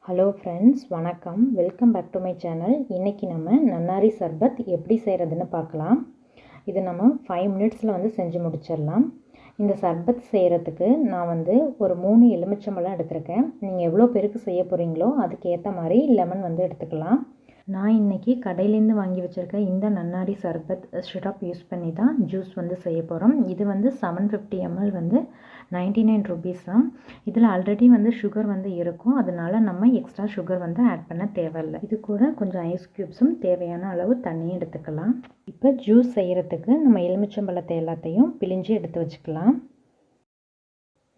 Hello friends, வணக்கம். Welcome back to my channel. இன்றைக்கி நம்ம நன்னாரி சர்பத் எப்படி செய்கிறதுன்னு பார்க்கலாம். இது நம்ம 5 மினிட்ஸில் செஞ்சு முடிச்சிடலாம். இந்த சர்பத் செய்கிறதுக்கு நான் ஒரு 3 எலுமிச்சம்பழம் எடுத்திருக்கேன். நீங்கள் எவ்வளோ பேருக்கு செய்ய போகிறீங்களோ அதுக்கு ஏற்ற மாதிரி லெமன் எடுத்துக்கலாம். நான் இன்றைக்கி கடையிலேருந்து வாங்கி வச்சுருக்க இந்த நன்னாரி சர்பத் சிரப் யூஸ் பண்ணி தான் ஜூஸ் செய்ய போகிறோம். இது 750 ml 99 rupees தான். இதில் ஆல்ரெடி சுகர் இருக்கும். அதனால நம்ம எக்ஸ்ட்ரா சுகர் ஆட் பண்ண தேவையில்லை. இது கூட கொஞ்சம் ஐஸ் க்யூப்ஸும் தேவையான அளவு தண்ணியும் எடுத்துக்கலாம். இப்போ ஜூஸ் செய்கிறதுக்கு நம்ம எலுமிச்சம்பழத்தை எல்லாத்தையும் பிழிஞ்சு எடுத்து வச்சுக்கலாம்.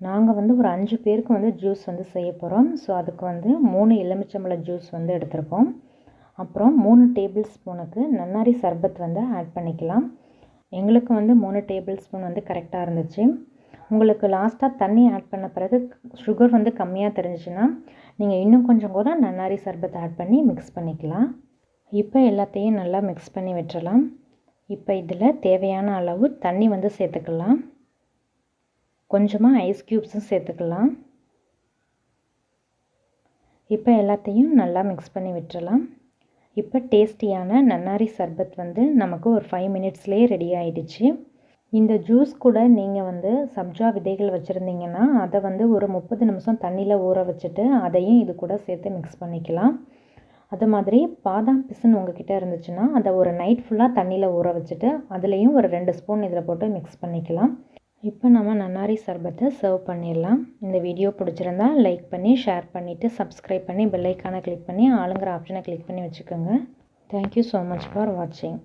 நாங்கள் ஒரு 5 பேருக்கு ஜூஸ் செய்ய போகிறோம். ஸோ அதுக்கு 3 எலுமிச்சம்பழ ஜூஸ் எடுத்திருக்கோம். அப்புறம் 3 டேபிள் ஸ்பூனுக்கு நன்னாரி சர்பத் ஆட் பண்ணிக்கலாம். எங்களுக்கு 3 டேபிள் ஸ்பூன் கரெக்டாக இருந்துச்சு. உங்களுக்கு லாஸ்ட்டாக தண்ணி ஆட் பண்ண பிறகு சுகர் கம்மியாக தெரிஞ்சிச்சுன்னா நீங்கள் இன்னும் கொஞ்சம் கூட நன்னாரி சர்பத் ஆட் பண்ணி மிக்ஸ் பண்ணிக்கலாம். இப்போ எல்லாத்தையும் நல்லா மிக்ஸ் பண்ணி விட்டுறலாம். இப்போ இதில் தேவையான அளவு தண்ணி சேர்த்துக்கலாம். கொஞ்சமாக ஐஸ் க்யூப்ஸும் சேர்த்துக்கலாம். இப்போ எல்லாத்தையும் நல்லா மிக்ஸ் பண்ணி விட்டுறலாம். இப்போ டேஸ்டியான நன்னாரி சர்பத் நமக்கு ஒரு 5 மினிட்ஸ்லேயே ரெடி ஆகிடுச்சு. இந்த ஜூஸ் கூட நீங்கள் சப்ஜா விதைகள் வச்சுருந்தீங்கன்னா அதை ஒரு 30 நிமிஷம் தண்ணியில் ஊற வச்சுட்டு அதையும் இது கூட சேர்த்து மிக்ஸ் பண்ணிக்கலாம். அது மாதிரி பாதாம் பிசின் உங்ககிட்ட இருந்துச்சுன்னா அதை ஒரு நைட் ஃபுல்லாக தண்ணியில் ஊற வச்சுட்டு அதுலேயும் ஒரு 2 ஸ்பூன் இதில் போட்டு மிக்ஸ் பண்ணிக்கலாம். இப்போ நம்ம நன்னாரி சர்பத்தை சர்வ் பண்ணிடலாம். இந்த வீடியோ பிடிச்சிருந்தா லைக் பண்ணி ஷேர் பண்ணிவிட்டு சப்ஸ்கிரைப் பண்ணி பெல் ஐக்கானை கிளிக் பண்ணி ஆளுங்கிற ஆப்ஷனை கிளிக் பண்ணி வச்சுக்கோங்க. தேங்க்யூ ஸோ மச் ஃபார் வாட்சிங்.